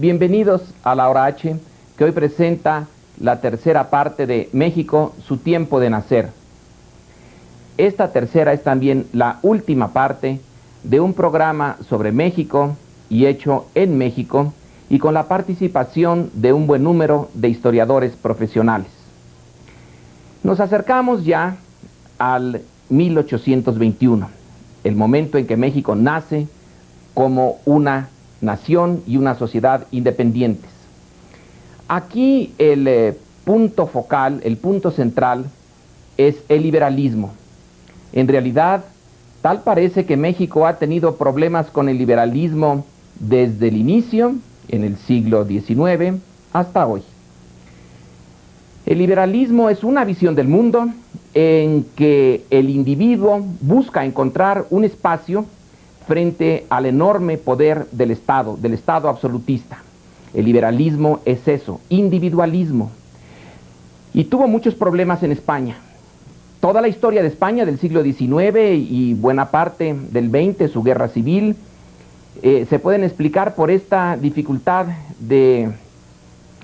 Bienvenidos a la Hora H, que hoy presenta la tercera parte de México, su tiempo de nacer. Esta tercera es también la última parte de un programa sobre México y hecho en México, y con la participación de un buen número de historiadores profesionales. Nos acercamos ya al 1821, el momento en que México nace como una nación y una sociedad independientes. Aquí el punto focal, el punto central, es el liberalismo. En realidad, tal parece que México ha tenido problemas con el liberalismo desde el inicio, en el siglo XIX, hasta hoy. El liberalismo es una visión del mundo en que el individuo busca encontrar un espacio frente al enorme poder del Estado absolutista. El liberalismo es eso, individualismo. Y tuvo muchos problemas en España. Toda la historia de España del siglo XIX y buena parte del XX, su guerra civil, se pueden explicar por esta dificultad de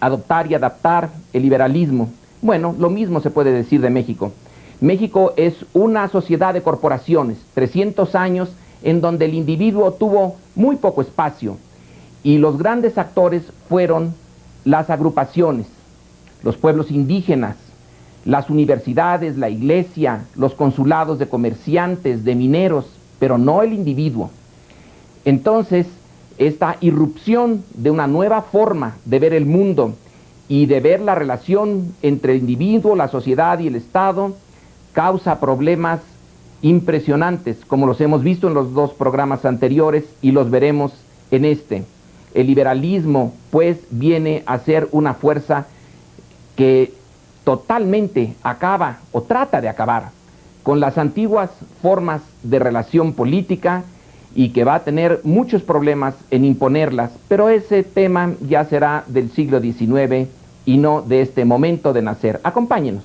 adoptar y adaptar el liberalismo. Bueno, lo mismo se puede decir de México. México es una sociedad de corporaciones, 300 años en donde el individuo tuvo muy poco espacio y los grandes actores fueron las agrupaciones, los pueblos indígenas, las universidades, la iglesia, los consulados de comerciantes, de mineros, pero no el individuo. Entonces, esta irrupción de una nueva forma de ver el mundo y de ver la relación entre el individuo, la sociedad y el Estado causa problemas impresionantes, como los hemos visto en los dos programas anteriores y los veremos en este. El liberalismo, pues, viene a ser una fuerza que totalmente acaba o trata de acabar con las antiguas formas de relación política y que va a tener muchos problemas en imponerlas, pero ese tema ya será del siglo XIX y no de este momento de nacer. Acompáñenos.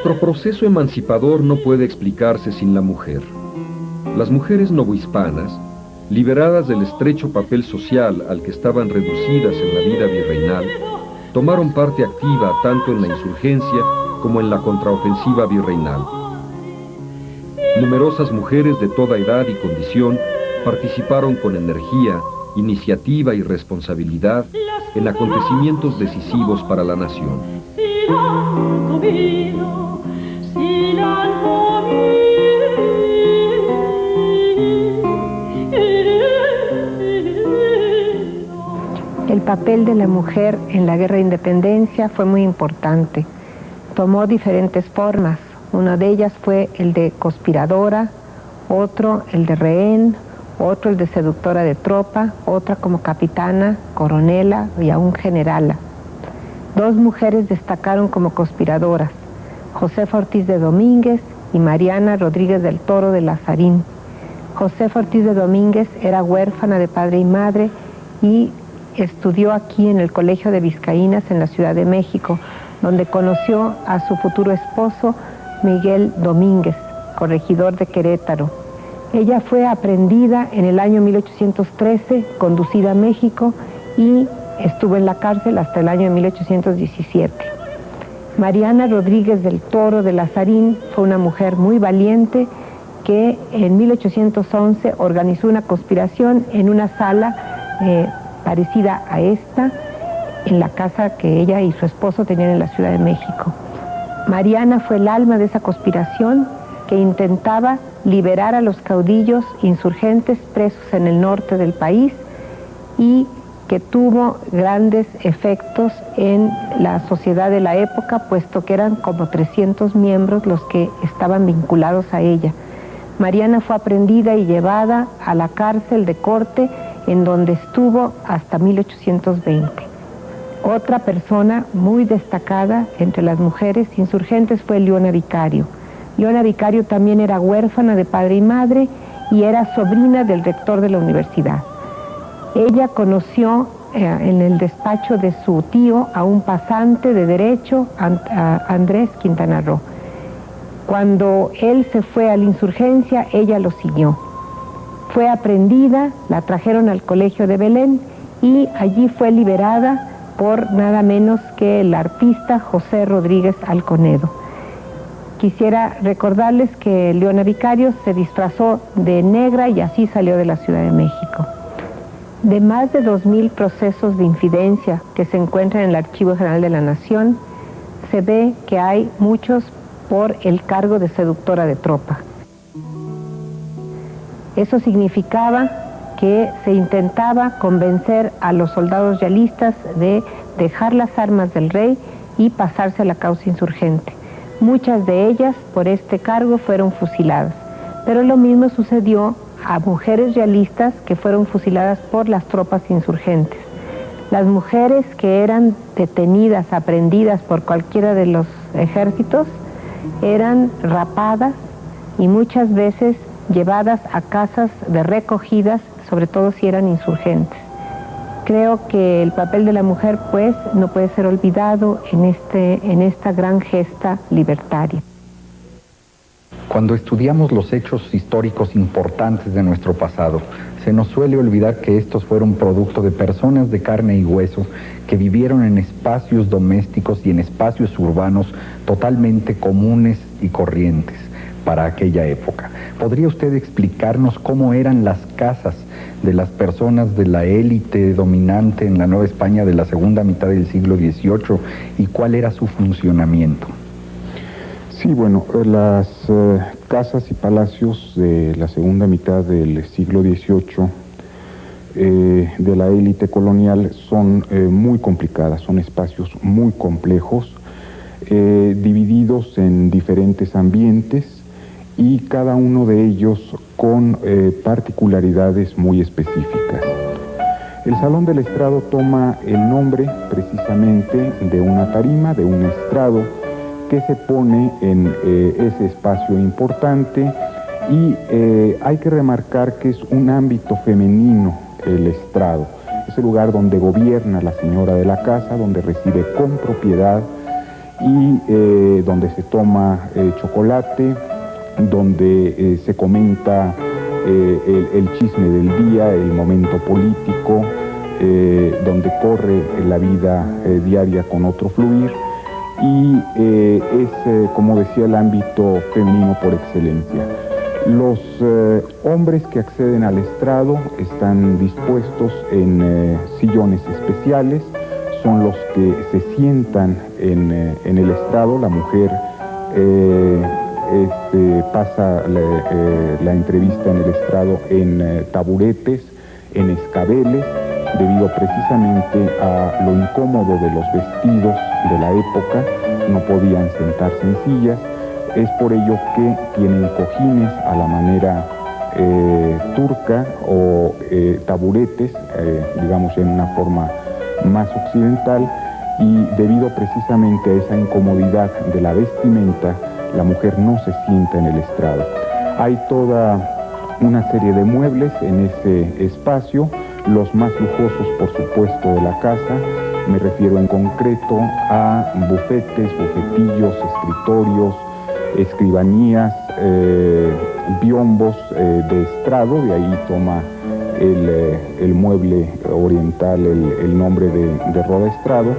Nuestro proceso emancipador no puede explicarse sin la mujer. Las mujeres novohispanas, liberadas del estrecho papel social al que estaban reducidas en la vida virreinal, tomaron parte activa tanto en la insurgencia como en la contraofensiva virreinal. Numerosas mujeres de toda edad y condición participaron con energía, iniciativa y responsabilidad en acontecimientos decisivos para la nación. El papel de la mujer en la guerra de independencia fue muy importante. Tomó diferentes formas. Una de ellas fue el de conspiradora, otro el de rehén, otro el de seductora de tropa, otra como capitana, coronela y aún generala. Dos mujeres destacaron como conspiradoras, Josefa Ortiz de Domínguez y Mariana Rodríguez del Toro de Lazarín. Josefa Ortiz de Domínguez era huérfana de padre y madre y estudió aquí en el Colegio de Vizcaínas en la Ciudad de México, donde conoció a su futuro esposo Miguel Domínguez, corregidor de Querétaro. Ella fue aprehendida en el año 1813, conducida a México y estuvo en la cárcel hasta el año 1817. Mariana Rodríguez del Toro de Lazarín fue una mujer muy valiente que en 1811 organizó una conspiración en una sala parecida a esta, en la casa que ella y su esposo tenían en la Ciudad de México. Mariana fue el alma de esa conspiración que intentaba liberar a los caudillos insurgentes presos en el norte del país y que tuvo grandes efectos en la sociedad de la época, puesto que eran como 300 miembros los que estaban vinculados a ella. Mariana fue aprehendida y llevada a la cárcel de corte, en donde estuvo hasta 1820. Otra persona muy destacada entre las mujeres insurgentes fue Leona Vicario. Leona Vicario también era huérfana de padre y madre y era sobrina del rector de la universidad. Ella conoció en el despacho de su tío a un pasante de derecho, a Andrés Quintana Roo. Cuando él se fue a la insurgencia, ella lo siguió. Fue aprehendida, la trajeron al Colegio de Belén y allí fue liberada por nada menos que el arpista José Rodríguez Alconedo. Quisiera recordarles que Leona Vicario se disfrazó de negra y así salió de la Ciudad de México. De más de 2000 procesos de infidencia que se encuentran en el Archivo General de la Nación, se ve que hay muchos por el cargo de seductora de tropa. Eso significaba que se intentaba convencer a los soldados realistas de dejar las armas del rey y pasarse a la causa insurgente. Muchas de ellas por este cargo fueron fusiladas, pero lo mismo sucedió a mujeres realistas que fueron fusiladas por las tropas insurgentes. Las mujeres que eran detenidas, aprehendidas por cualquiera de los ejércitos, eran rapadas y muchas veces llevadas a casas de recogidas, sobre todo si eran insurgentes. Creo que el papel de la mujer, pues, no puede ser olvidado en esta gran gesta libertaria. Cuando estudiamos los hechos históricos importantes de nuestro pasado, se nos suele olvidar que estos fueron producto de personas de carne y hueso que vivieron en espacios domésticos y en espacios urbanos totalmente comunes y corrientes para aquella época. ¿Podría usted explicarnos cómo eran las casas de las personas de la élite dominante en la Nueva España de la segunda mitad del siglo XVIII y cuál era su funcionamiento? Sí, bueno, las casas y palacios de la segunda mitad del siglo XVIII de la élite colonial son muy complicadas, son espacios muy complejos, divididos en diferentes ambientes y cada uno de ellos con particularidades muy específicas. El Salón del Estrado toma el nombre precisamente de una tarima, de un estrado, que se pone en ese espacio importante y hay que remarcar que es un ámbito femenino el estrado. Es el lugar donde gobierna la señora de la casa, donde recibe con propiedad y donde se toma chocolate, donde se comenta el chisme del día, el momento político, donde corre la vida diaria con otro fluir, y es, como decía, el ámbito femenino por excelencia. Los hombres que acceden al estrado están dispuestos en sillones especiales, son los que se sientan en el estrado. La mujer pasa la entrevista en el estrado en taburetes, en escabeles, debido precisamente a lo incómodo de los vestidos de la época. No podían sentarse en sillas. Es por ello que tienen cojines a la manera turca o taburetes, digamos en una forma más occidental, y debido precisamente a esa incomodidad de la vestimenta, la mujer no se sienta en el estrado. Hay toda una serie de muebles en ese espacio, los más lujosos por supuesto de la casa. Me refiero en concreto a bufetes, bufetillos, escritorios, escribanías, biombos de estrado. De ahí toma el mueble oriental el nombre de rodestrado,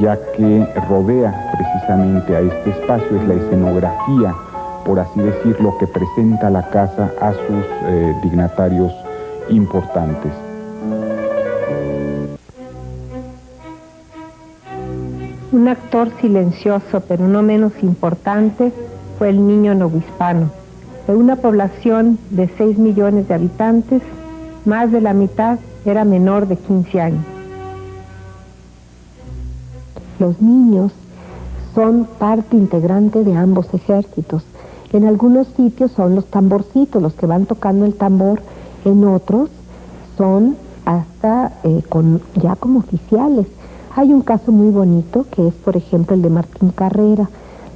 ya que rodea precisamente a este espacio. Es la escenografía, por así decirlo, que presenta la casa a sus dignatarios importantes. Un actor silencioso, pero no menos importante, fue el niño novohispano. De una población de 6 millones de habitantes, más de la mitad era menor de 15 años. Los niños son parte integrante de ambos ejércitos. En algunos sitios son los tamborcitos, los que van tocando el tambor. En otros son hasta ya como oficiales. Hay un caso muy bonito que es, por ejemplo, el de Martín Carrera.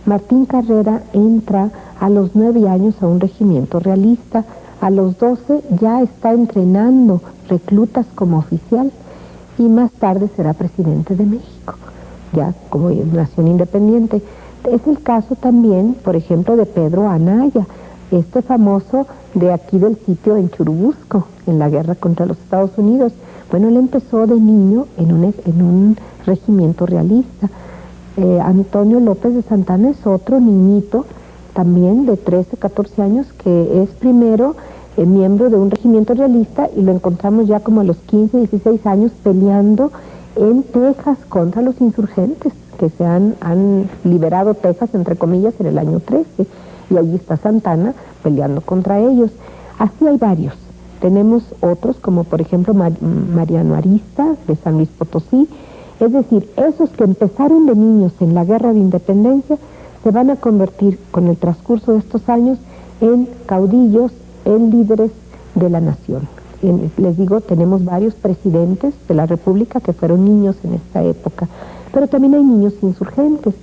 Martín Carrera entra a los 9 años a un regimiento realista. A los 12 ya está entrenando reclutas como oficial y más tarde será presidente de México, ya como nación independiente. Es el caso también, por ejemplo, de Pedro Anaya, este famoso de aquí del sitio en Churubusco, en la guerra contra los Estados Unidos. Bueno, él empezó de niño en un regimiento realista. Antonio López de Santana es otro niñito, también de 13, 14 años, que es primero miembro de un regimiento realista y lo encontramos ya como a los 15, 16 años peleando en Texas contra los insurgentes, que se han liberado Texas, entre comillas, en el año 13. Y allí está Santana peleando contra ellos. Así hay varios. Tenemos otros, como por ejemplo Mariano Arista, de San Luis Potosí. Es decir, esos que empezaron de niños en la guerra de independencia se van a convertir con el transcurso de estos años en caudillos, en líderes de la nación. Les digo, tenemos varios presidentes de la República que fueron niños en esta época, pero también hay niños insurgentes.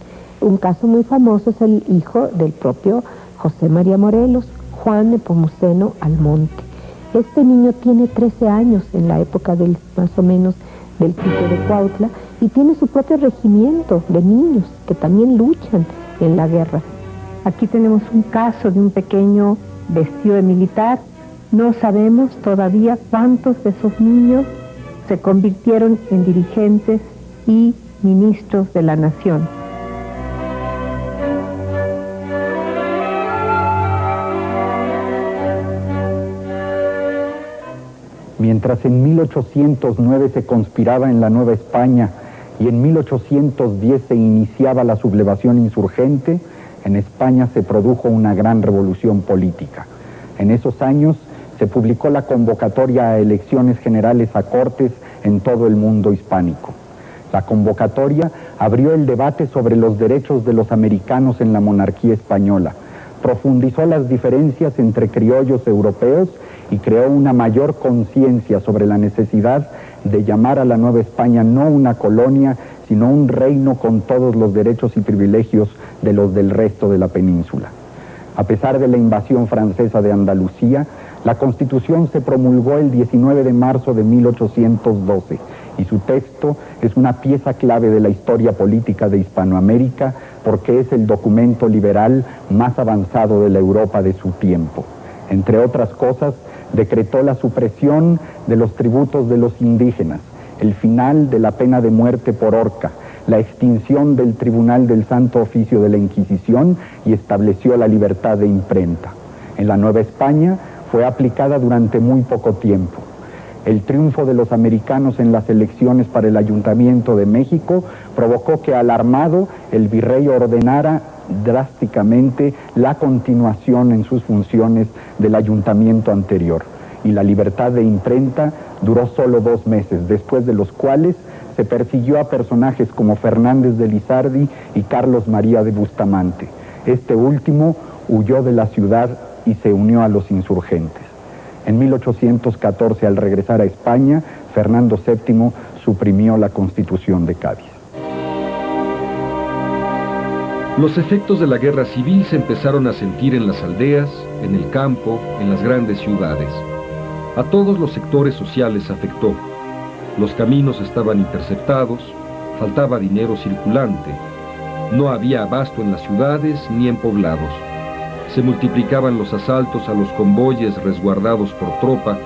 Un caso muy famoso es el hijo del propio José María Morelos, Juan Nepomuceno Almonte. Este niño tiene 13 años en la época más o menos del sitio de Cuautla y tiene su propio regimiento de niños que también luchan en la guerra. Aquí tenemos un caso de un pequeño vestido de militar. No sabemos todavía cuántos de esos niños se convirtieron en dirigentes y ministros de la nación. Mientras en 1809 se conspiraba en la Nueva España y en 1810 se iniciaba la sublevación insurgente, en España se produjo una gran revolución política. En esos años se publicó la convocatoria a elecciones generales a Cortes en todo el mundo hispánico. La convocatoria abrió el debate sobre los derechos de los americanos en la monarquía española, profundizó las diferencias entre criollos europeos y creó una mayor conciencia sobre la necesidad de llamar a la Nueva España no una colonia, sino un reino con todos los derechos y privilegios de los del resto de la península. A pesar de la invasión francesa de Andalucía, la Constitución se promulgó el 19 de marzo de 1812 y su texto es una pieza clave de la historia política de Hispanoamérica porque es el documento liberal más avanzado de la Europa de su tiempo. Entre otras cosas, decretó la supresión de los tributos de los indígenas, el final de la pena de muerte por horca, la extinción del Tribunal del Santo Oficio de la Inquisición y estableció la libertad de imprenta. En la Nueva España fue aplicada durante muy poco tiempo. El triunfo de los americanos en las elecciones para el Ayuntamiento de México provocó que, alarmado, el virrey ordenara drásticamente la continuación en sus funciones del ayuntamiento anterior, y la libertad de imprenta duró solo 2 meses, después de los cuales se persiguió a personajes como Fernández de Lizardi y Carlos María de Bustamante. Este último huyó de la ciudad y se unió a los insurgentes. En 1814, al regresar a España, Fernando VII suprimió la Constitución de Cádiz. Los efectos de la guerra civil se empezaron a sentir en las aldeas, en el campo, en las grandes ciudades. A todos los sectores sociales afectó. Los caminos estaban interceptados, faltaba dinero circulante, no había abasto en las ciudades ni en poblados. Se multiplicaban los asaltos a los convoyes resguardados por tropa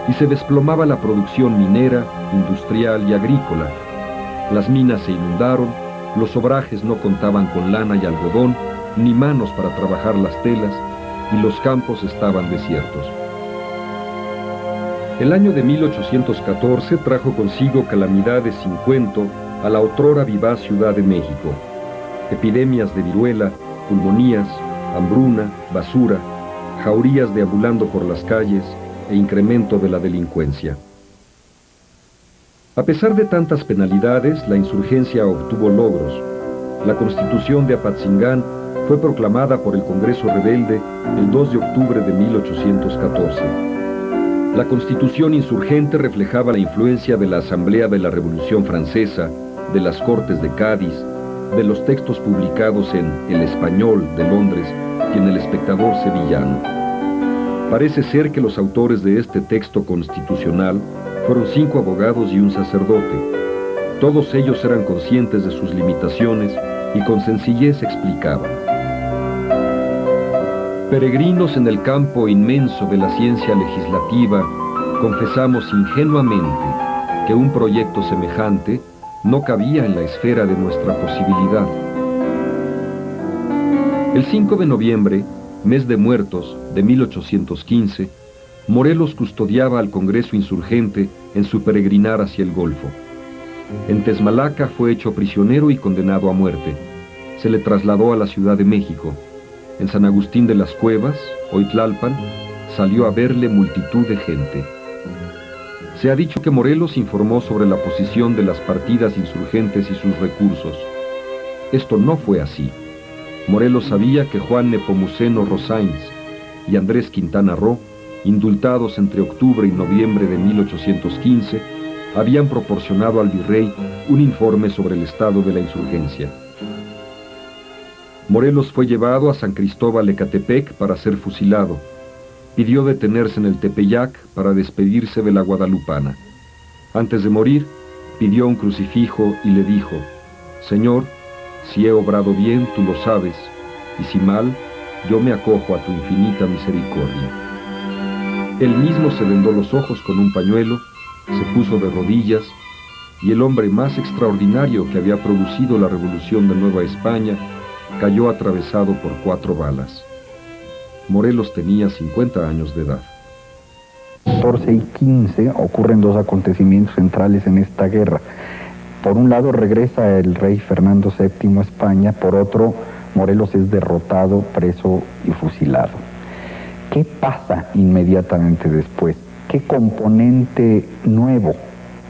y se desplomaba la producción minera, industrial y agrícola. Las minas se inundaron, los obrajes no contaban con lana y algodón, ni manos para trabajar las telas, y los campos estaban desiertos. El año de 1814 trajo consigo calamidades sin cuento a la otrora vivaz Ciudad de México. Epidemias de viruela, pulmonías, hambruna, basura, jaurías deambulando por las calles e incremento de la delincuencia. A pesar de tantas penalidades, la insurgencia obtuvo logros. La Constitución de Apatzingán fue proclamada por el Congreso Rebelde el 2 de octubre de 1814. La Constitución insurgente reflejaba la influencia de la Asamblea de la Revolución Francesa, de las Cortes de Cádiz, de los textos publicados en El Español de Londres y en El Espectador sevillano. Parece ser que los autores de este texto constitucional fueron 5 abogados y un sacerdote. Todos ellos eran conscientes de sus limitaciones y con sencillez explicaban. Peregrinos en el campo inmenso de la ciencia legislativa, confesamos ingenuamente que un proyecto semejante no cabía en la esfera de nuestra posibilidad. El 5 de noviembre, mes de muertos de 1815, Morelos custodiaba al Congreso insurgente en su peregrinar hacia el Golfo. En Texmalaca fue hecho prisionero y condenado a muerte. Se le trasladó a la Ciudad de México. En San Agustín de las Cuevas, hoy Tlalpan, salió a verle multitud de gente. Se ha dicho que Morelos informó sobre la posición de las partidas insurgentes y sus recursos. Esto no fue así. Morelos sabía que Juan Nepomuceno Rosáins y Andrés Quintana Roo, indultados entre octubre y noviembre de 1815, habían proporcionado al virrey un informe sobre el estado de la insurgencia. Morelos fue llevado a San Cristóbal Ecatepec para ser fusilado. Pidió detenerse en el Tepeyac para despedirse de la guadalupana. Antes de morir, pidió un crucifijo y le dijo: Señor, si he obrado bien, tú lo sabes, y si mal, yo me acojo a tu infinita misericordia. Él mismo se vendó los ojos con un pañuelo, se puso de rodillas, y el hombre más extraordinario que había producido la revolución de Nueva España cayó atravesado por 4 balas. Morelos tenía 50 años de edad. 14 y 15 ocurren 2 acontecimientos centrales en esta guerra. Por un lado regresa el rey Fernando VII a España, por otro Morelos es derrotado, preso y fusilado. ¿Qué pasa inmediatamente después? ¿Qué componente nuevo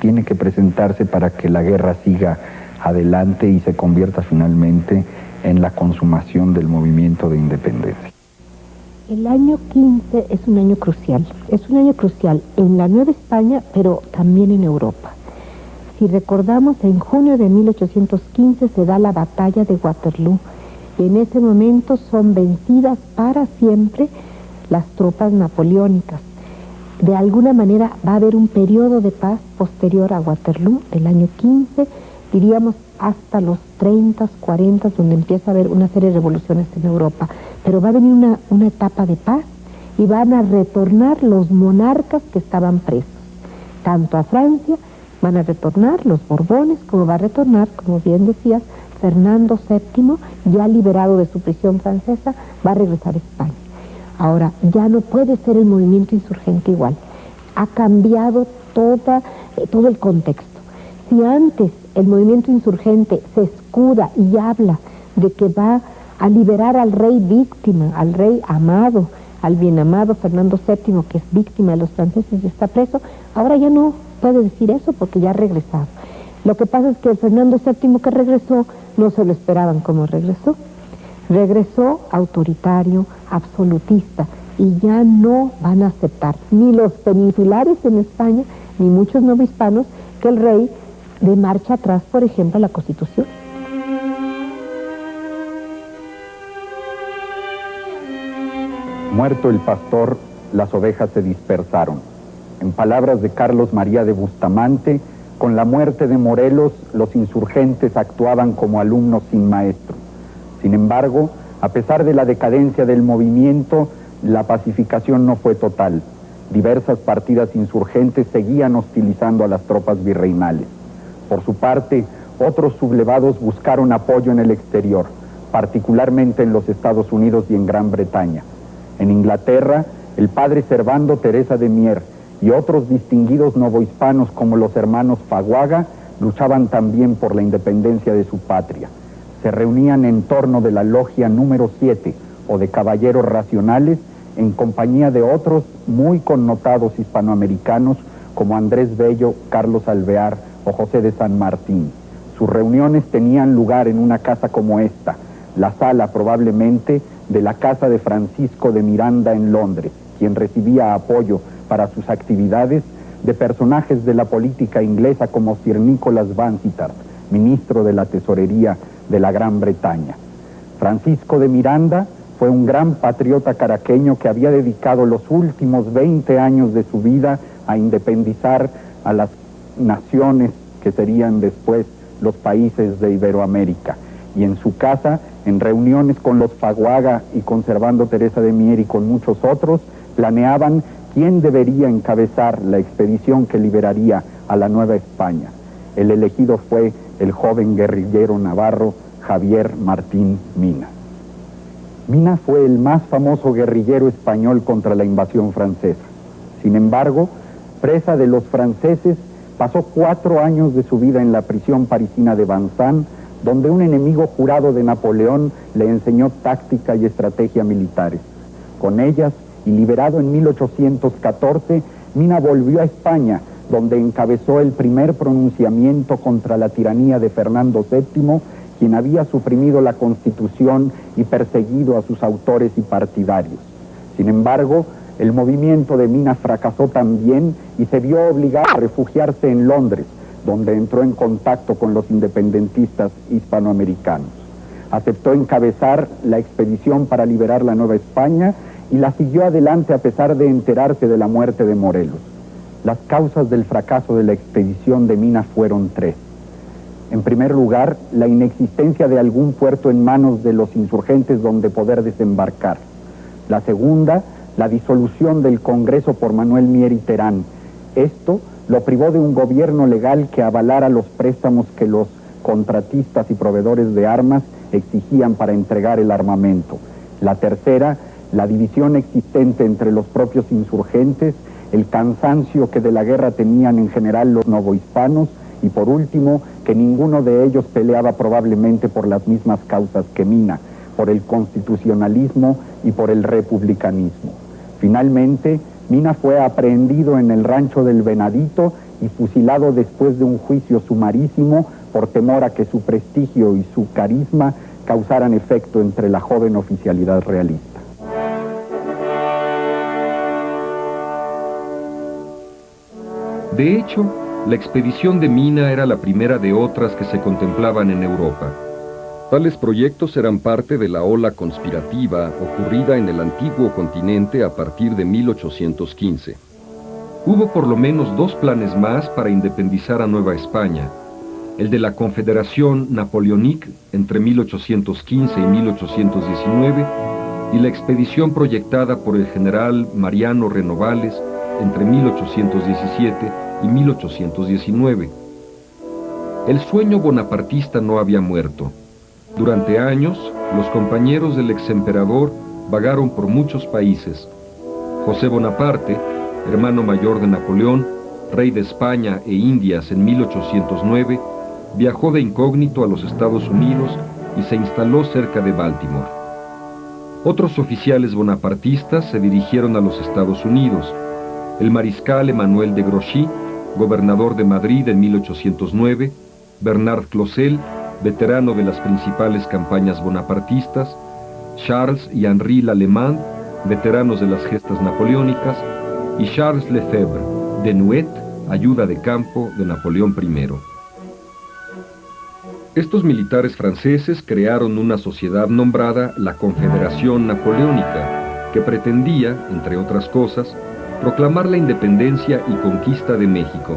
tiene que presentarse para que la guerra siga adelante y se convierta finalmente en la consumación del movimiento de independencia? El año 15 es un año crucial. Es un año crucial en la Nueva España, pero también en Europa. Si recordamos, en junio de 1815 se da la batalla de Waterloo, y en ese momento son vencidas para siempre las tropas napoleónicas. de alguna manera va a haber un periodo de paz posterior a Waterloo, del año 15, diríamos hasta los 30, 40, donde empieza a haber una serie de revoluciones en Europa. Pero va a venir una etapa de paz y van a retornar los monarcas que estaban presos. Tanto a Francia van a retornar los Borbones, como va a retornar, como bien decías, Fernando VII, ya liberado de su prisión francesa, va a regresar a España. Ahora, ya no puede ser el movimiento insurgente igual. Ha cambiado todo el contexto. Si antes el movimiento insurgente se escuda y habla de que va a liberar al rey víctima, al rey amado, al bien amado Fernando VII, que es víctima de los franceses y está preso, ahora ya no puede decir eso porque ya ha regresado. Lo que pasa es que el Fernando VII que regresó, no se lo esperaban como regresó. Regresó autoritario, absolutista, y ya no van a aceptar ni los peninsulares en España, ni muchos novohispanos, que el rey de marcha atrás, por ejemplo, a la Constitución. Muerto el pastor, las ovejas se dispersaron. En palabras de Carlos María de Bustamante, con la muerte de Morelos, los insurgentes actuaban como alumnos sin maestro. Sin embargo, a pesar de la decadencia del movimiento, la pacificación no fue total. Diversas partidas insurgentes seguían hostilizando a las tropas virreinales. Por su parte, otros sublevados buscaron apoyo en el exterior, particularmente en los Estados Unidos y en Gran Bretaña. En Inglaterra, el padre Servando Teresa de Mier y otros distinguidos novohispanos como los hermanos Faguaga luchaban también por la independencia de su patria. Se reunían en torno de la logia número 7 o de caballeros racionales en compañía de otros muy connotados hispanoamericanos como Andrés Bello, Carlos Alvear o José de San Martín. Sus reuniones tenían lugar en una casa como esta, la sala probablemente de la casa de Francisco de Miranda en Londres, quien recibía apoyo para sus actividades de personajes de la política inglesa como Sir Nicholas Vansittart, ministro de la Tesorería de la Gran Bretaña. Francisco de Miranda fue un gran patriota caraqueño que había dedicado los últimos 20 años de su vida a independizar a las naciones que serían después los países de Iberoamérica. Y en su casa, en reuniones con los Faguaga y con Servando Teresa de Mier y con muchos otros, planeaban quién debería encabezar la expedición que liberaría a la Nueva España. El elegido fue el joven guerrillero navarro Javier Martín Mina. Mina fue el más famoso guerrillero español contra la invasión francesa. Sin embargo, presa de los franceses, pasó 4 años de su vida en la prisión parisina de Vincennes, donde un enemigo jurado de Napoleón le enseñó táctica y estrategia militares. Con ellas, y liberado en 1814, Mina volvió a España, donde encabezó el primer pronunciamiento contra la tiranía de Fernando VII, quien había suprimido la Constitución y perseguido a sus autores y partidarios. Sin embargo, el movimiento de Mina fracasó también y se vio obligado a refugiarse en Londres, donde entró en contacto con los independentistas hispanoamericanos. Aceptó encabezar la expedición para liberar la Nueva España y la siguió adelante a pesar de enterarse de la muerte de Morelos. Las causas del fracaso de la expedición de Mina fueron 3. En primer lugar, la inexistencia de algún puerto en manos de los insurgentes donde poder desembarcar. La segunda, la disolución del Congreso por Manuel Mier y Terán. Esto lo privó de un gobierno legal que avalara los préstamos que los contratistas y proveedores de armas exigían para entregar el armamento. La tercera, la división existente entre los propios insurgentes, el cansancio que de la guerra tenían en general los novohispanos y por último, que ninguno de ellos peleaba probablemente por las mismas causas que Mina, por el constitucionalismo y por el republicanismo. Finalmente, Mina fue aprehendido en el rancho del Venadito y fusilado después de un juicio sumarísimo por temor a que su prestigio y su carisma causaran efecto entre la joven oficialidad realista. De hecho, la expedición de Mina era la primera de otras que se contemplaban en Europa. Tales proyectos eran parte de la ola conspirativa ocurrida en el antiguo continente a partir de 1815. Hubo por lo menos dos planes más para independizar a Nueva España: el de la Confederación Napoleónica entre 1815 y 1819 y la expedición proyectada por el general Mariano Renovales entre 1817 y 1819. El sueño bonapartista no había muerto. Durante años, los compañeros del exemperador vagaron por muchos países. José Bonaparte, hermano mayor de Napoleón, rey de España e Indias en 1809, viajó de incógnito a los Estados Unidos y se instaló cerca de Baltimore. Otros oficiales bonapartistas se dirigieron a los Estados Unidos. El mariscal Emanuel de Grouchy, gobernador de Madrid en 1809, Bernard Clausel, veterano de las principales campañas bonapartistas, Charles y Henri Lallemand, veteranos de las gestas napoleónicas, y Charles Lefebvre, de Nuet, ayuda de campo de Napoleón I. Estos militares franceses crearon una sociedad nombrada la Confederación Napoleónica, que pretendía, entre otras cosas, proclamar la independencia y conquista de México,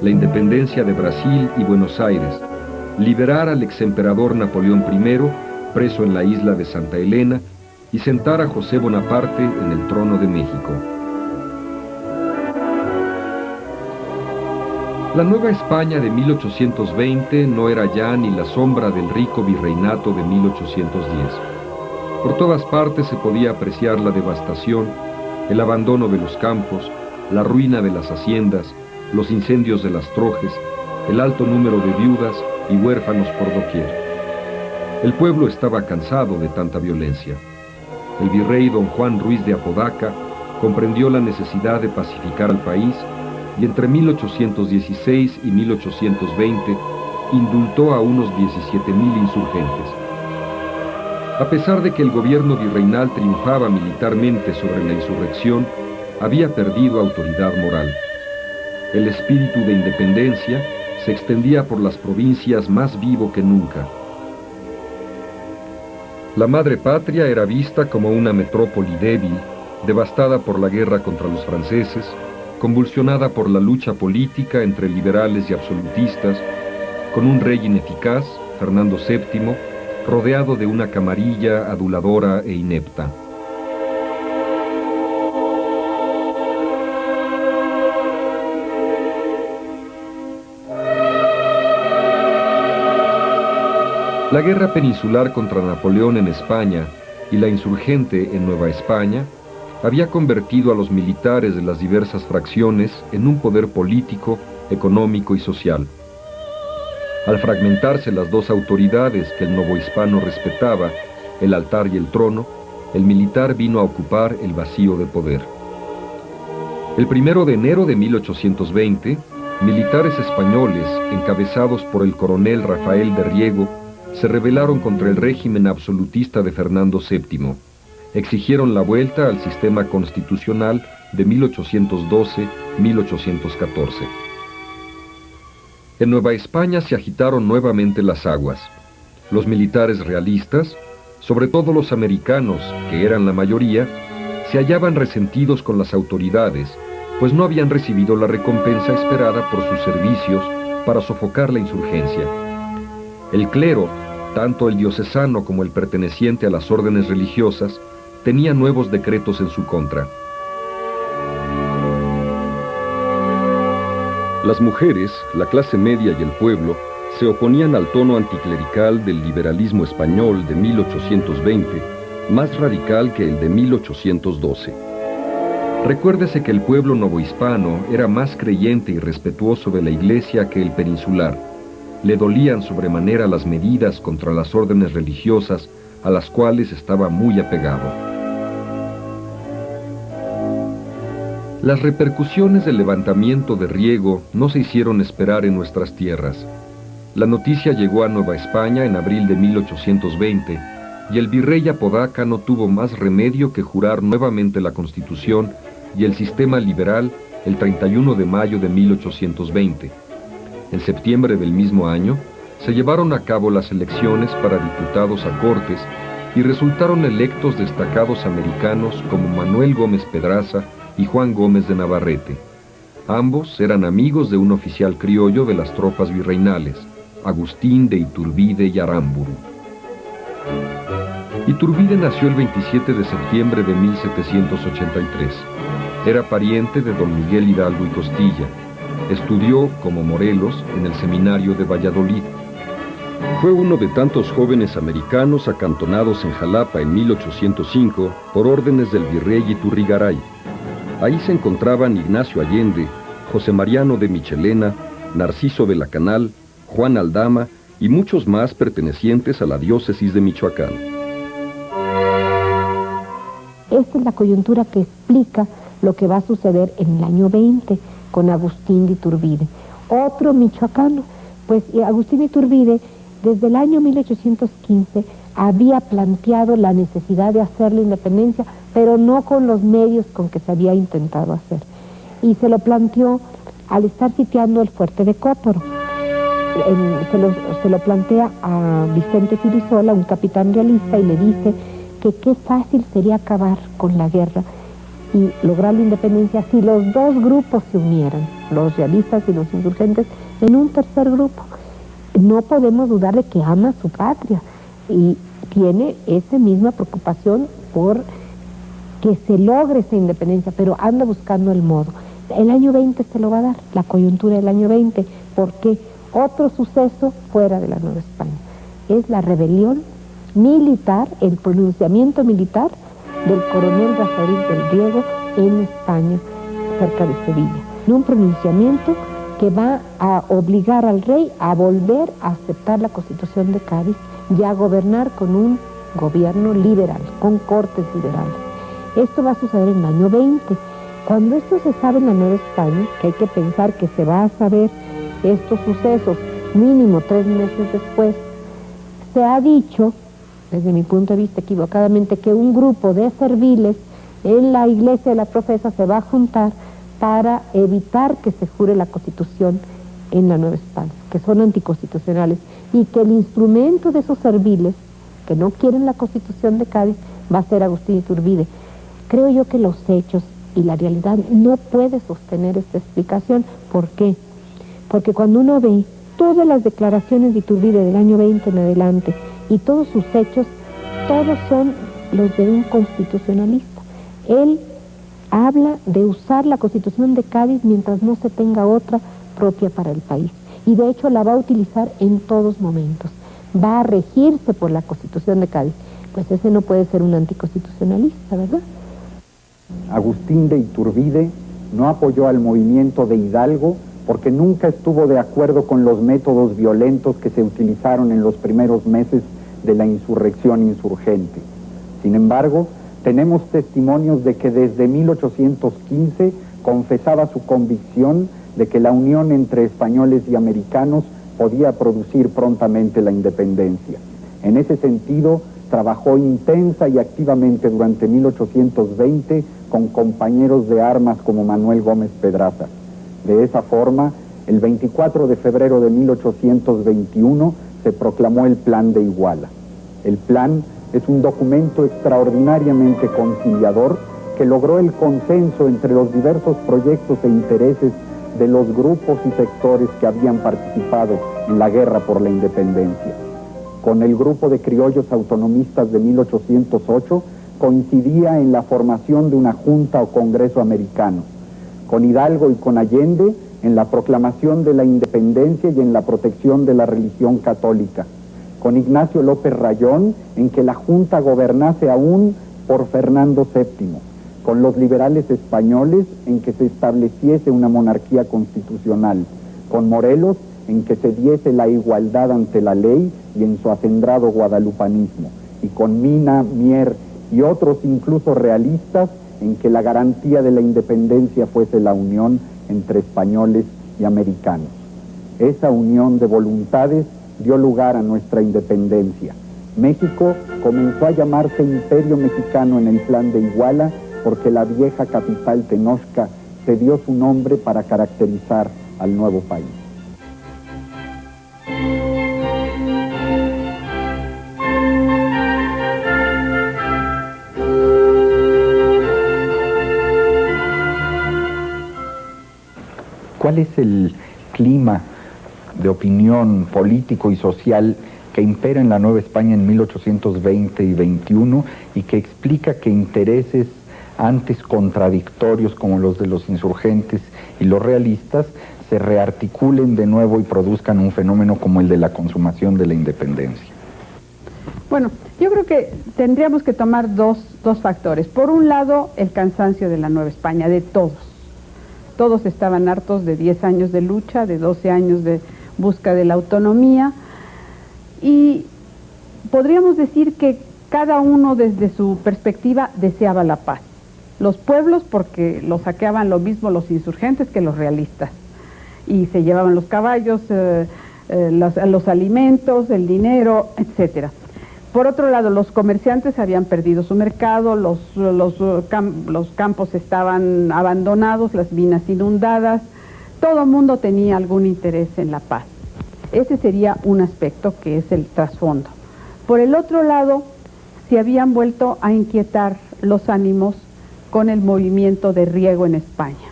la independencia de Brasil y Buenos Aires, liberar al exemperador Napoleón I, preso en la isla de Santa Elena, y sentar a José Bonaparte en el trono de México. La Nueva España de 1820 no era ya ni la sombra del rico virreinato de 1810. Por todas partes se podía apreciar la devastación, el abandono de los campos, la ruina de las haciendas, los incendios de las trojes, el alto número de viudas y huérfanos por doquier. El pueblo estaba cansado de tanta violencia. El virrey don Juan Ruiz de Apodaca comprendió la necesidad de pacificar al país y entre 1816 y 1820 indultó a unos 17,000 insurgentes. A pesar de que el gobierno virreinal triunfaba militarmente sobre la insurrección, había perdido autoridad moral. El espíritu de independencia se extendía por las provincias más vivo que nunca. La madre patria era vista como una metrópoli débil, devastada por la guerra contra los franceses, convulsionada por la lucha política entre liberales y absolutistas, con un rey ineficaz, Fernando VII, rodeado de una camarilla aduladora e inepta. La guerra peninsular contra Napoleón en España y la insurgente en Nueva España había convertido a los militares de las diversas fracciones en un poder político, económico y social. Al fragmentarse las dos autoridades que el novohispano respetaba, el altar y el trono, el militar vino a ocupar el vacío de poder. El 1 de enero de 1820, militares españoles, encabezados por el coronel Rafael de Riego, se rebelaron contra el régimen absolutista de Fernando VII. Exigieron la vuelta al sistema constitucional de 1812-1814. En Nueva España se agitaron nuevamente las aguas. Los militares realistas, sobre todo los americanos, que eran la mayoría, se hallaban resentidos con las autoridades, pues no habían recibido la recompensa esperada por sus servicios para sofocar la insurgencia. El clero, tanto el diocesano como el perteneciente a las órdenes religiosas, tenía nuevos decretos en su contra. Las mujeres, la clase media y el pueblo se oponían al tono anticlerical del liberalismo español de 1820, más radical que el de 1812. Recuérdese que el pueblo novohispano era más creyente y respetuoso de la Iglesia que el peninsular. Le dolían sobremanera las medidas contra las órdenes religiosas a las cuales estaba muy apegado. Las repercusiones del levantamiento de Riego no se hicieron esperar en nuestras tierras. La noticia llegó a Nueva España en abril de 1820 y el virrey Apodaca no tuvo más remedio que jurar nuevamente la Constitución y el sistema liberal el 31 de mayo de 1820. En septiembre del mismo año se llevaron a cabo las elecciones para diputados a Cortes y resultaron electos destacados americanos como Manuel Gómez Pedraza y Juan Gómez de Navarrete. Ambos eran amigos de un oficial criollo de las tropas virreinales, Agustín de Iturbide y Aramburu. Iturbide nació el 27 de septiembre de 1783. Era pariente de don Miguel Hidalgo y Costilla. Estudió, como Morelos, en el seminario de Valladolid. Fue uno de tantos jóvenes americanos acantonados en Jalapa en 1805 por órdenes del virrey Iturrigaray. Ahí se encontraban Ignacio Allende, José Mariano de Michelena, Narciso de la Canal, Juan Aldama y muchos más pertenecientes a la diócesis de Michoacán. Esta es la coyuntura que explica lo que va a suceder en el año 20 con Agustín de Iturbide, otro michoacano. Pues Agustín de Iturbide, desde el año 1815, había planteado la necesidad de hacer la independencia, pero no con los medios con que se había intentado hacer. Y se lo planteó al estar sitiando el fuerte de Cóporo. Se lo plantea a Vicente Filisola, un capitán realista, y le dice que qué fácil sería acabar con la guerra y lograr la independencia si los dos grupos se unieran, los realistas y los insurgentes, en un tercer grupo. No podemos dudar de que ama su patria y tiene esa misma preocupación por que se logre esa independencia, pero anda buscando el modo. El año 20 se lo va a dar, la coyuntura del año 20, porque otro suceso fuera de la Nueva España es la rebelión militar, el pronunciamiento militar del coronel Rafael del Riego en España, cerca de Sevilla. Un pronunciamiento que va a obligar al rey a volver a aceptar la Constitución de Cádiz y a gobernar con un gobierno liberal, con cortes liberales. Esto va a suceder en el año 20. Cuando esto se sabe en la Nueva España, que hay que pensar que se va a saber estos sucesos mínimo 3 meses después, se ha dicho, desde mi punto de vista equivocadamente, que un grupo de serviles en la iglesia de la Profesa se va a juntar para evitar que se jure la Constitución en la Nueva España, que son anticonstitucionales, y que el instrumento de esos serviles, que no quieren la Constitución de Cádiz, va a ser Agustín Iturbide. Creo yo que los hechos y la realidad no puede sostener esta explicación. ¿Por qué? Porque cuando uno ve todas las declaraciones de Iturbide del año 20 en adelante y todos sus hechos, todos son los de un constitucionalista. Él habla de usar la Constitución de Cádiz mientras no se tenga otra propia para el país. Y de hecho la va a utilizar en todos momentos. Va a regirse por la Constitución de Cádiz. Pues ese no puede ser un anticonstitucionalista, ¿verdad? Agustín de Iturbide no apoyó al movimiento de Hidalgo porque nunca estuvo de acuerdo con los métodos violentos que se utilizaron en los primeros meses de la insurrección insurgente. Sin embargo, tenemos testimonios de que desde 1815 confesaba su convicción de que la unión entre españoles y americanos podía producir prontamente la independencia. En ese sentido, trabajó intensa y activamente durante 1820 con compañeros de armas como Manuel Gómez Pedraza. De esa forma, el 24 de febrero de 1821 se proclamó el Plan de Iguala. El plan es un documento extraordinariamente conciliador que logró el consenso entre los diversos proyectos e intereses de los grupos y sectores que habían participado en la guerra por la independencia. Con el grupo de criollos autonomistas de 1808 coincidía en la formación de una junta o congreso americano. Con Hidalgo y con Allende en la proclamación de la independencia y en la protección de la religión católica. Con Ignacio López Rayón en que la junta gobernase aún por Fernando VII. Con los liberales españoles en que se estableciese una monarquía constitucional. Con Morelos en que se diese la igualdad ante la ley y en su acendrado guadalupanismo. Y con Mina, Mier y otros incluso realistas en que la garantía de la independencia fuese la unión entre españoles y americanos. Esa unión de voluntades dio lugar a nuestra independencia. México comenzó a llamarse Imperio Mexicano en el Plan de Iguala porque la vieja capital Tenochca cedió su nombre para caracterizar al nuevo país. ¿Cuál es el clima de opinión político y social que impera en la Nueva España en 1820 y 21 y que explica que intereses antes contradictorios como los de los insurgentes y los realistas se rearticulen de nuevo y produzcan un fenómeno como el de la consumación de la independencia? Bueno, yo creo que tendríamos que tomar dos factores. Por un lado, el cansancio de la Nueva España, de todos. Todos estaban hartos de 10 años de lucha, de 12 años de busca de la autonomía, y podríamos decir que cada uno desde su perspectiva deseaba la paz. Los pueblos porque los saqueaban lo mismo los insurgentes que los realistas, y se llevaban los caballos, los alimentos, el dinero, etcétera. Por otro lado, los comerciantes habían perdido su mercado, los campos estaban abandonados, las minas inundadas, todo el mundo tenía algún interés en la paz. Ese sería un aspecto que es el trasfondo. Por el otro lado, se habían vuelto a inquietar los ánimos con el movimiento de Riego en España,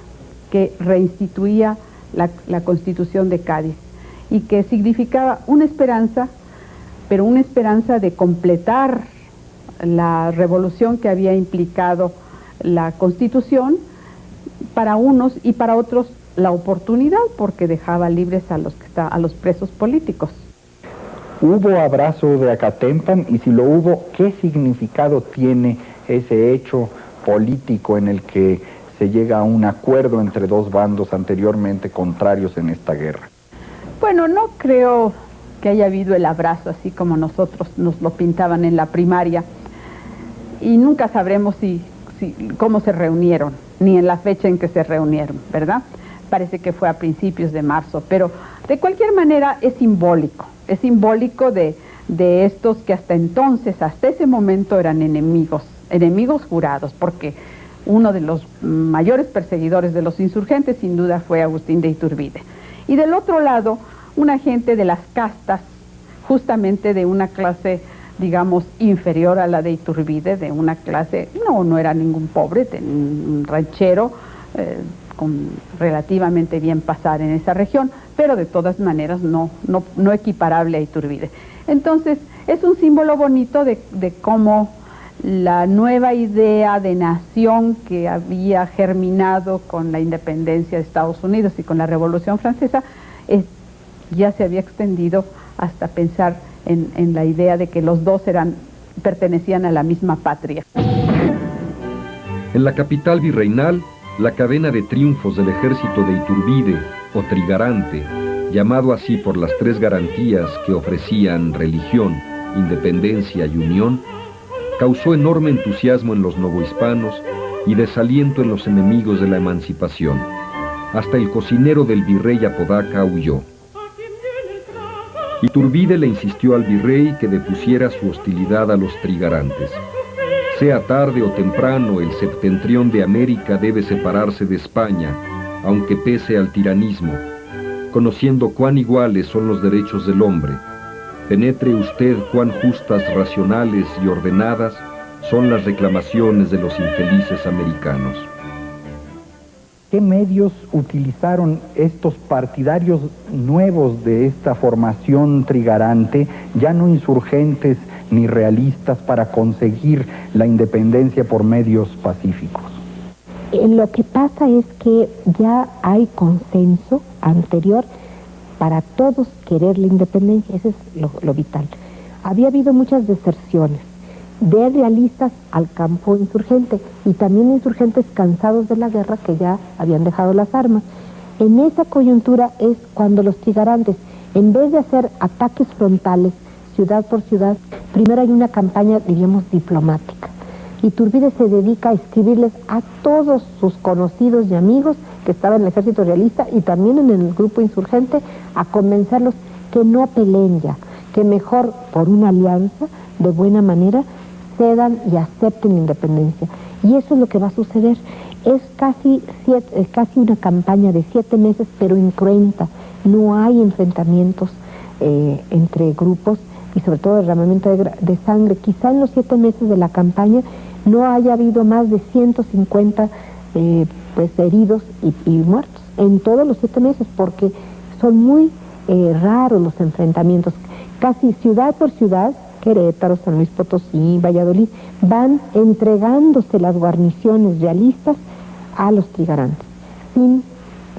que reinstituía la Constitución de Cádiz y que significaba una esperanza, pero una esperanza de completar la revolución que había implicado la Constitución para unos, y para otros la oportunidad, porque dejaba libres a los presos políticos. ¿Hubo abrazo de Acatempan? Y si lo hubo, ¿qué significado tiene ese hecho político en el que se llega a un acuerdo entre dos bandos anteriormente contrarios en esta guerra? Bueno, no creo que haya habido el abrazo así como nosotros nos lo pintaban en la primaria, y nunca sabremos cómo se reunieron, ni en la fecha en que se reunieron, ¿verdad? Parece que fue a principios de marzo, pero de cualquier manera es simbólico de estos que hasta entonces, hasta ese momento eran enemigos jurados, porque uno de los mayores perseguidores de los insurgentes sin duda fue Agustín de Iturbide. Y del otro lado, una gente de las castas, justamente de una clase, digamos, inferior a la de Iturbide, de una clase, no era ningún pobre, un ranchero, con relativamente bien pasar en esa región, pero de todas maneras no equiparable a Iturbide. Entonces, es un símbolo bonito de cómo la nueva idea de nación que había germinado con la independencia de Estados Unidos y con la Revolución Francesa, ya se había extendido hasta pensar en la idea de que los dos pertenecían a la misma patria. En la capital virreinal, la cadena de triunfos del ejército de Iturbide, o Trigarante, llamado así por las tres garantías que ofrecían religión, independencia y unión, causó enorme entusiasmo en los novohispanos y desaliento en los enemigos de la emancipación. Hasta el cocinero del virrey Apodaca huyó. Iturbide le insistió al virrey que depusiera su hostilidad a los trigarantes. Sea tarde o temprano, el septentrión de América debe separarse de España, aunque pese al tiranismo, conociendo cuán iguales son los derechos del hombre. Penetre usted cuán justas, racionales y ordenadas son las reclamaciones de los infelices americanos. ¿Qué medios utilizaron estos partidarios nuevos de esta formación trigarante, ya no insurgentes ni realistas, para conseguir la independencia por medios pacíficos? Lo que pasa es que ya hay consenso anterior para todos querer la independencia, eso es lo vital. Había habido muchas deserciones de realistas al campo insurgente y también insurgentes cansados de la guerra que ya habían dejado las armas. En esa coyuntura es cuando los trigarantes, en vez de hacer ataques frontales ciudad por ciudad, primero hay una campaña, diríamos, diplomática. Iturbide se dedica a escribirles a todos sus conocidos y amigos que estaban en el ejército realista y también en el grupo insurgente, a convencerlos que no peleen ya, que mejor por una alianza de buena manera cedan y acepten la independencia. Y eso es lo que va a suceder. Es casi una campaña de 7 meses, pero incruenta. No hay enfrentamientos entre grupos y sobre todo derramamiento de sangre. Quizá en los 7 meses de la campaña no haya habido más de 150 heridos y muertos. en todos los 7 meses, porque son muy raros los enfrentamientos. Casi ciudad por ciudad, Querétaro, San Luis Potosí, Valladolid, van entregándose las guarniciones realistas a los trigarantes, sin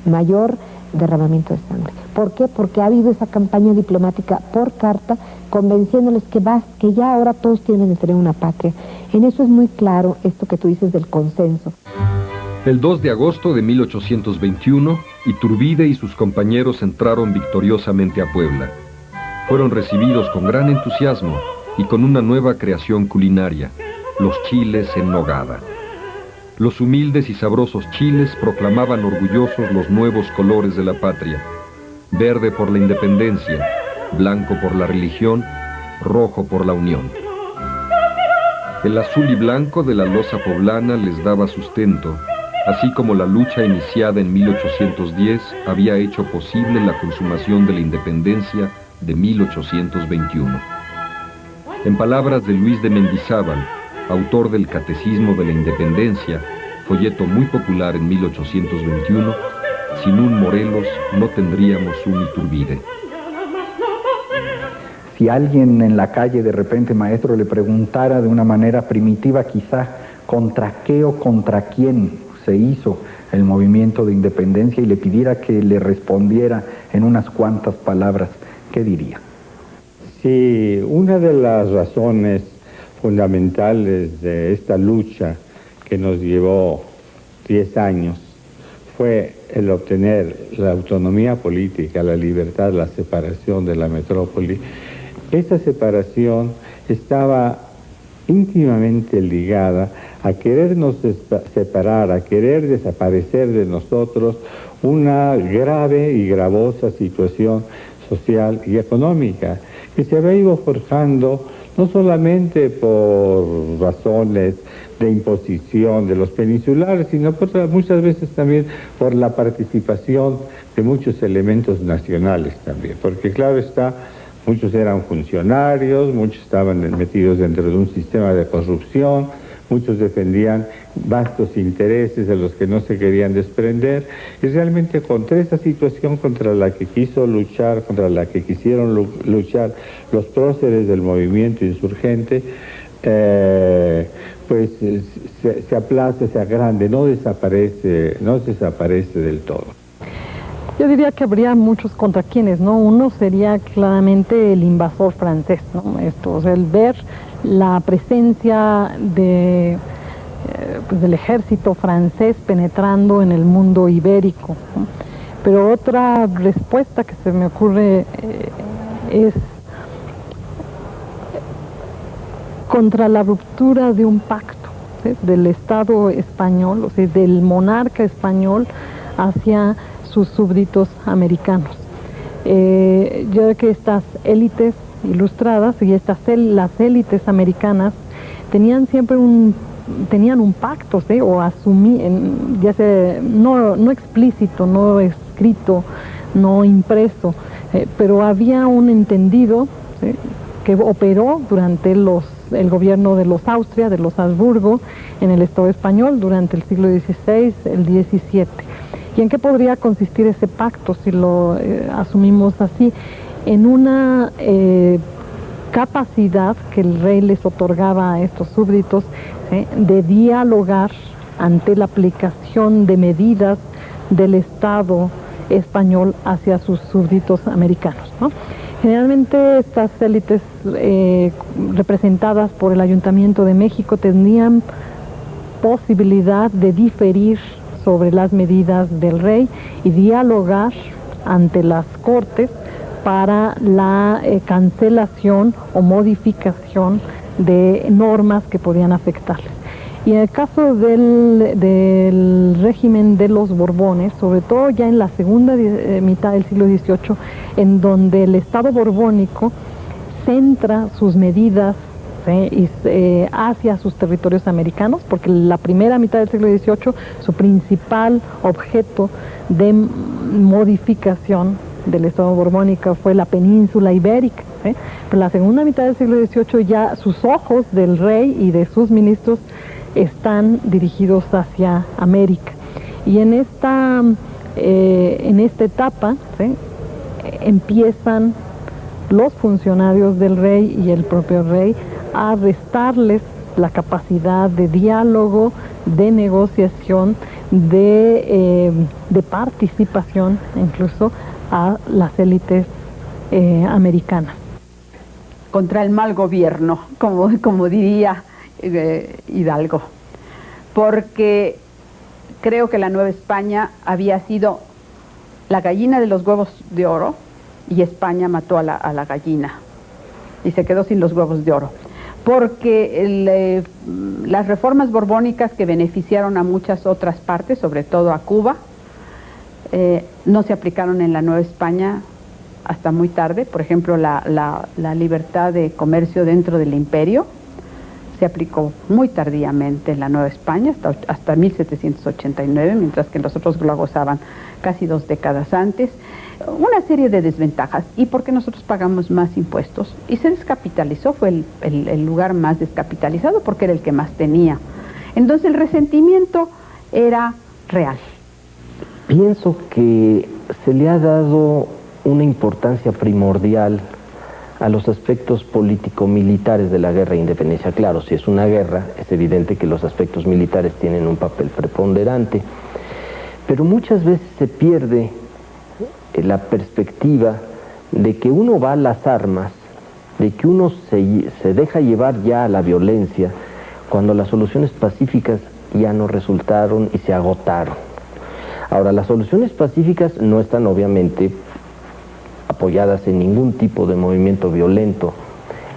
mayor derramamiento de sangre. ¿Por qué? Porque ha habido esa campaña diplomática por carta, convenciéndoles que ya ahora todos tienen que tener una patria. En eso es muy claro esto que tú dices del consenso. El 2 de agosto de 1821, Iturbide y sus compañeros entraron victoriosamente a Puebla. Fueron recibidos con gran entusiasmo y con una nueva creación culinaria, los chiles en nogada. Los humildes y sabrosos chiles proclamaban orgullosos los nuevos colores de la patria: verde por la independencia, blanco por la religión, rojo por la unión. El azul y blanco de la loza poblana les daba sustento, así como la lucha iniciada en 1810 había hecho posible la consumación de la independencia de 1821. En palabras de Luis de Mendizábal, autor del Catecismo de la Independencia, folleto muy popular en 1821, sin un Morelos no tendríamos un Iturbide. Si alguien en la calle de repente, maestro, le preguntara de una manera primitiva quizá contra qué o contra quién se hizo el movimiento de independencia y le pidiera que le respondiera en unas cuantas palabras, ¿qué diría? Sí, una de las razones fundamentales de esta lucha que nos llevó 10 años fue el obtener la autonomía política, la libertad, la separación de la metrópoli. Esa separación estaba íntimamente ligada a querernos separar, a querer desaparecer de nosotros una grave y gravosa situación social y económica que se había ido forjando no solamente por razones de imposición de los peninsulares, sino muchas veces también por la participación de muchos elementos nacionales también, porque claro está, muchos eran funcionarios, muchos estaban metidos dentro de un sistema de corrupción, muchos defendían vastos intereses de los que no se querían desprender, y realmente contra esa situación contra la que quiso luchar, contra la que quisieron luchar los próceres del movimiento insurgente, pues se aplaza, se agrande, no desaparece del todo. Yo diría que habría muchos contra quienes, ¿no? Uno sería claramente el invasor francés, ¿no? O sea, el ver la presencia de, pues del ejército francés penetrando en el mundo ibérico, ¿no? Pero otra respuesta que se me ocurre es contra la ruptura de un pacto, ¿sí? Del Estado español, o sea, del monarca español hacia sus súbditos americanos. Yo creo que estas élites ilustradas y las élites americanas tenían siempre un pacto, ¿sí? O asumían, ya sea no explícito, no escrito, no impreso, pero había un entendido, ¿sí? Que operó durante el gobierno de los Austria, de los Habsburgo, en el Estado español durante el siglo XVI, el XVII. ¿Y en qué podría consistir ese pacto si lo asumimos así? En una capacidad que el rey les otorgaba a estos súbditos, ¿sí? De dialogar ante la aplicación de medidas del Estado español hacia sus súbditos americanos, ¿no? Generalmente estas élites representadas por el Ayuntamiento de México tenían posibilidad de diferir sobre las medidas del rey y dialogar ante las Cortes para la cancelación o modificación de normas que podían afectarles. Y en el caso del régimen de los Borbones, sobre todo ya en la segunda mitad del siglo XVIII, en donde el Estado borbónico centra sus medidas, ¿sí? Hacia sus territorios americanos, porque la primera mitad del siglo XVIII, su principal objeto de modificación del Estado borbónico fue la península ibérica, ¿sí? Pero la segunda mitad del siglo XVIII ya sus ojos del rey y de sus ministros están dirigidos hacia América. Y en esta En esta etapa, ¿sí?, empiezan los funcionarios del rey y el propio rey a restarles la capacidad de diálogo, de negociación, de participación incluso a las élites americanas. Contra el mal gobierno, como diría Hidalgo, porque creo que la Nueva España había sido la gallina de los huevos de oro, y España mató a la gallina y se quedó sin los huevos de oro, porque las reformas borbónicas que beneficiaron a muchas otras partes, sobre todo a Cuba, no se aplicaron en la Nueva España hasta muy tarde. Por ejemplo, la libertad de comercio dentro del imperio se aplicó muy tardíamente en la Nueva España, hasta 1789, mientras que los otros lo gozaban casi 2 décadas antes. Una serie de desventajas, y porque nosotros pagamos más impuestos, y se descapitalizó, fue el lugar más descapitalizado porque era el que más tenía. Entonces el resentimiento era real. Pienso que se le ha dado una importancia primordial a los aspectos político-militares de la guerra de independencia. Claro, si es una guerra, es evidente que los aspectos militares tienen un papel preponderante, pero muchas veces se pierde la perspectiva de que uno va a las armas, de que uno se deja llevar ya a la violencia, cuando las soluciones pacíficas ya no resultaron y se agotaron. Ahora, las soluciones pacíficas no están obviamente apoyadas en ningún tipo de movimiento violento.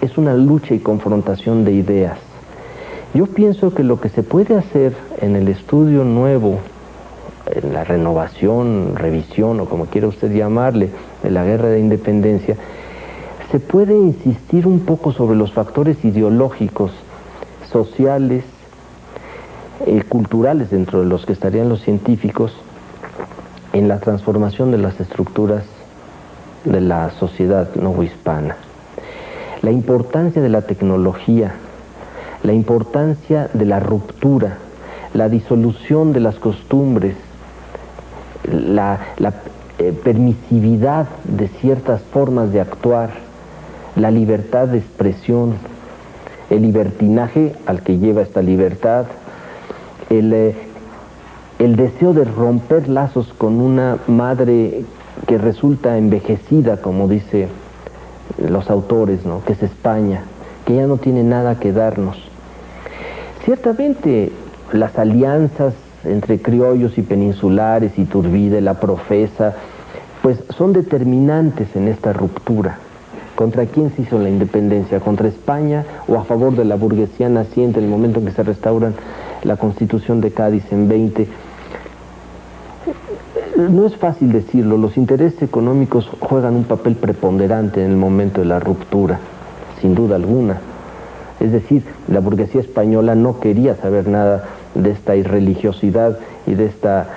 Es una lucha y confrontación de ideas. Yo pienso que lo que se puede hacer en el estudio nuevo, en la renovación, revisión o como quiera usted llamarle, de la guerra de independencia, se puede insistir un poco sobre los factores ideológicos, sociales, culturales, dentro de los que estarían los científicos, en la transformación de las estructuras de la sociedad novohispana. La importancia de la tecnología, la importancia de la ruptura, la disolución de las costumbres, la permisividad de ciertas formas de actuar, la libertad de expresión, el libertinaje al que lleva esta libertad, el deseo de romper lazos con una madre que resulta envejecida, como dicen los autores, ¿no?, que es España, que ya no tiene nada que darnos. Ciertamente las alianzas entre criollos y peninsulares, Iturbide, la Profesa, pues son determinantes en esta ruptura. ¿Contra quién se hizo la independencia? ¿Contra España o a favor de la burguesía naciente en el momento en que se restauran la Constitución de Cádiz en 20? No es fácil decirlo, los intereses económicos juegan un papel preponderante en el momento de la ruptura, sin duda alguna. Es decir, la burguesía española no quería saber nada de esta irreligiosidad y de esta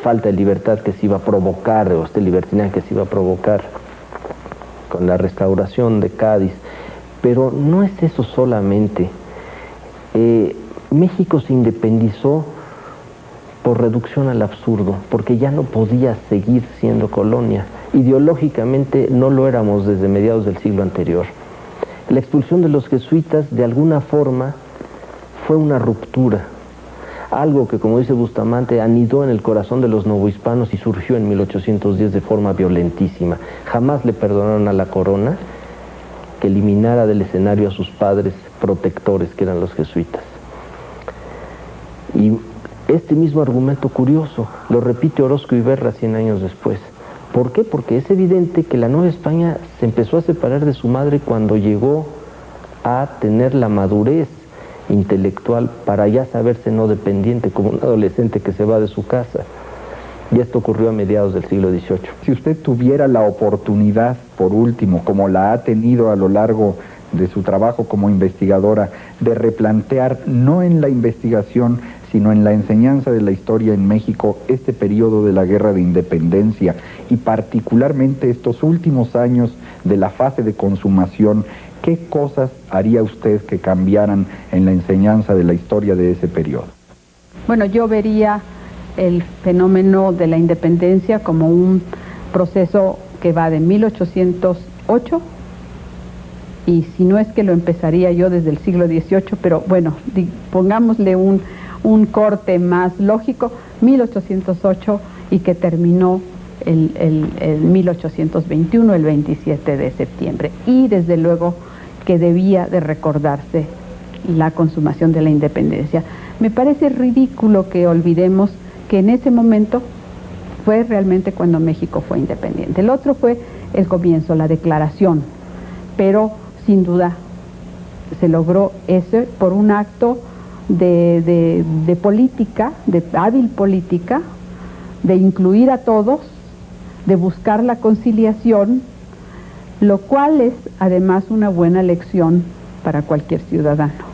falta de libertad que se iba a provocar, o este libertinaje que se iba a provocar con la restauración de Cádiz. Pero no es eso solamente. México se independizó por reducción al absurdo, porque ya no podía seguir siendo colonia. Ideológicamente no lo éramos desde mediados del siglo anterior. La expulsión de los jesuitas, de alguna forma, fue una ruptura. Algo que, como dice Bustamante, anidó en el corazón de los novohispanos y surgió en 1810 de forma violentísima. Jamás le perdonaron a la corona que eliminara del escenario a sus padres protectores, que eran los jesuitas. Y este mismo argumento curioso lo repite Orozco Iberra 100 años después. ¿Por qué? Porque es evidente que la Nueva España se empezó a separar de su madre cuando llegó a tener la madurez intelectual para ya saberse no dependiente, como un adolescente que se va de su casa. Y esto ocurrió a mediados del siglo XVIII. Si usted tuviera la oportunidad, por último, como la ha tenido a lo largo de su trabajo como investigadora, de replantear, no en la investigación, sino en la enseñanza de la historia en México, este periodo de la Guerra de Independencia y particularmente estos últimos años de la fase de consumación, ¿qué cosas haría usted que cambiaran en la enseñanza de la historia de ese periodo? Bueno, yo vería el fenómeno de la independencia como un proceso que va de 1808, y si no es que lo empezaría yo desde el siglo XVIII, pero bueno, pongámosle un corte más lógico, 1808, y que terminó el 1821, el 27 de septiembre. Y desde luego que debía de recordarse la consumación de la independencia. Me parece ridículo que olvidemos que en ese momento fue realmente cuando México fue independiente. El otro fue el comienzo, la declaración, pero sin duda se logró eso por un acto de política, de hábil política, de incluir a todos, de buscar la conciliación, lo cual es además una buena lección para cualquier ciudadano.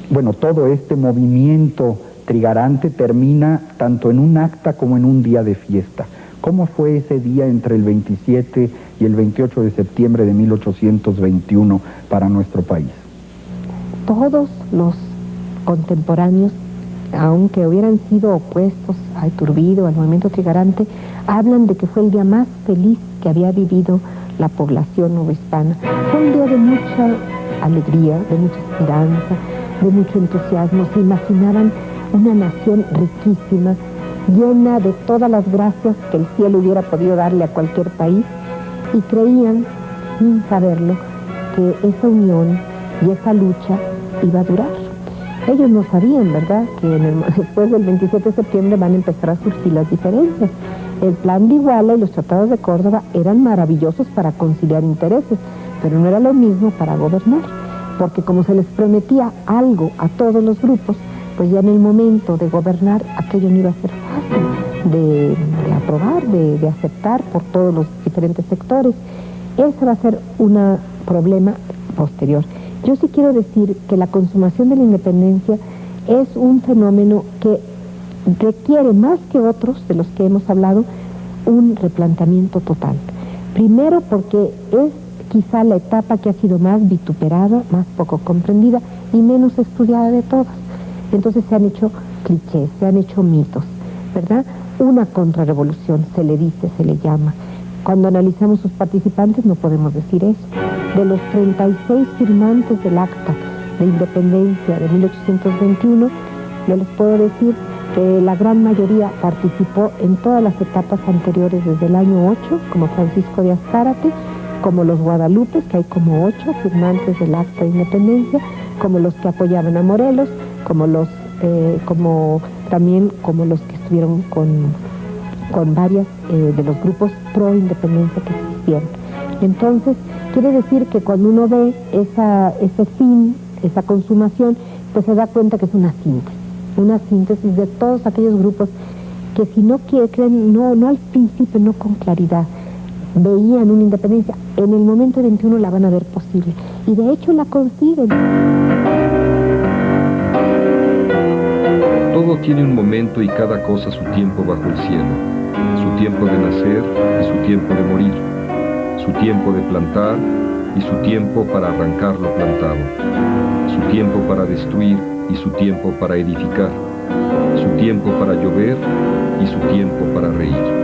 Bueno, todo este movimiento trigarante termina tanto en un acta como en un día de fiesta. ¿Cómo fue ese día entre el 27 y el 28 de septiembre de 1821 para nuestro país? Todos los contemporáneos, aunque hubieran sido opuestos a Iturbide, al movimiento trigarante, hablan de que fue el día más feliz que había vivido la población novohispana. Fue un día de mucha alegría, de mucha esperanza, de mucho entusiasmo. Se imaginaban una nación riquísima, llena de todas las gracias que el cielo hubiera podido darle a cualquier país, y creían, sin saberlo, que esa unión y esa lucha iba a durar. Ellos no sabían, ¿verdad?, que después del 27 de septiembre van a empezar a surgir las diferencias. El plan de Iguala y los tratados de Córdoba eran maravillosos para conciliar intereses, pero no era lo mismo para gobernar, porque como se les prometía algo a todos los grupos, pues ya en el momento de gobernar aquello no iba a ser fácil de aprobar, de aceptar por todos los diferentes sectores. Ese va a ser un problema posterior. Yo sí quiero decir que la consumación de la independencia es un fenómeno que requiere, más que otros de los que hemos hablado, un replanteamiento total. Primero porque es quizá la etapa que ha sido más vituperada, más poco comprendida y menos estudiada de todas. Entonces se han hecho clichés, se han hecho mitos, ¿verdad? Una contrarrevolución, se le dice, se le llama. Cuando analizamos sus participantes no podemos decir eso. De los 36 firmantes del Acta de Independencia de 1821, yo les puedo decir que la gran mayoría participó en todas las etapas anteriores desde el año 8, como Francisco de Azcárate, como los Guadalupes, que hay como 8 firmantes del Acta de Independencia, como los que apoyaban a Morelos, como los que estuvieron con varias de los grupos pro independencia que existían. Entonces, quiere decir que cuando uno ve ese fin, esa consumación, pues se da cuenta que es una síntesis de todos aquellos grupos que si no quieren, no al principio, no con claridad, veían una independencia, en el momento 21 la van a ver posible, y de hecho la consiguen. Todo tiene un momento y cada cosa su tiempo bajo el cielo, su tiempo de nacer y su tiempo de morir, su tiempo de plantar y su tiempo para arrancar lo plantado, su tiempo para destruir y su tiempo para edificar, su tiempo para llover y su tiempo para reír.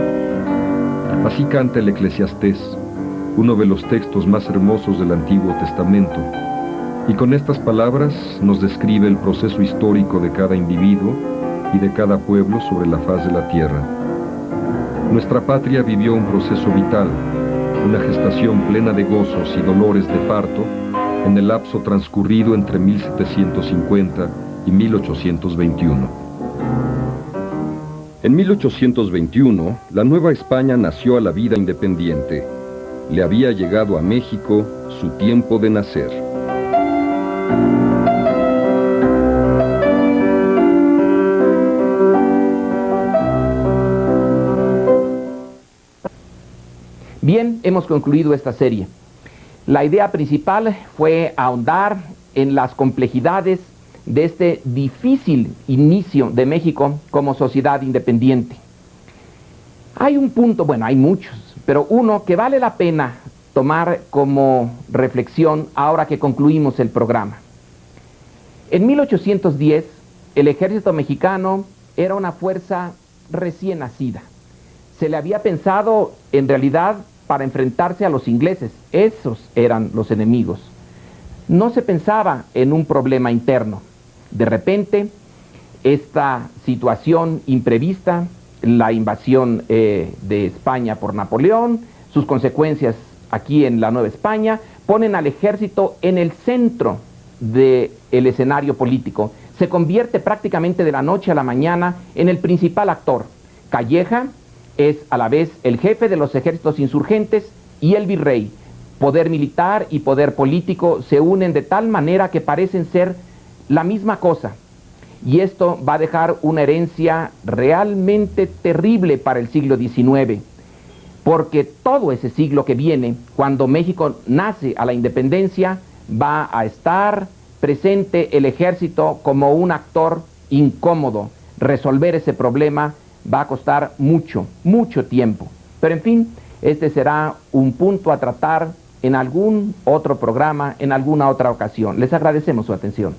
Así canta el Eclesiastés, uno de los textos más hermosos del Antiguo Testamento, y con estas palabras nos describe el proceso histórico de cada individuo y de cada pueblo sobre la faz de la tierra. Nuestra patria vivió un proceso vital, una gestación plena de gozos y dolores de parto en el lapso transcurrido entre 1750 y 1821. En 1821, la Nueva España nació a la vida independiente. Le había llegado a México su tiempo de nacer. Bien, hemos concluido esta serie. La idea principal fue ahondar en las complejidades de este difícil inicio de México como sociedad independiente. Hay un punto, bueno, hay muchos, pero uno que vale la pena tomar como reflexión ahora que concluimos el programa. En 1810, el ejército mexicano era una fuerza recién nacida. Se le había pensado en realidad para enfrentarse a los ingleses, esos eran los enemigos. No se pensaba en un problema interno. De repente, esta situación imprevista, la invasión de España por Napoleón, sus consecuencias aquí en la Nueva España, ponen al ejército en el centro del escenario político. Se convierte prácticamente de la noche a la mañana en el principal actor. Calleja es a la vez el jefe de los ejércitos insurgentes y el virrey. Poder militar y poder político se unen de tal manera que parecen ser la misma cosa. Y esto va a dejar una herencia realmente terrible para el siglo XIX, porque todo ese siglo que viene, cuando México nace a la independencia, va a estar presente el ejército como un actor incómodo. Resolver ese problema va a costar mucho, mucho tiempo. Pero en fin, este será un punto a tratar en algún otro programa, en alguna otra ocasión. Les agradecemos su atención.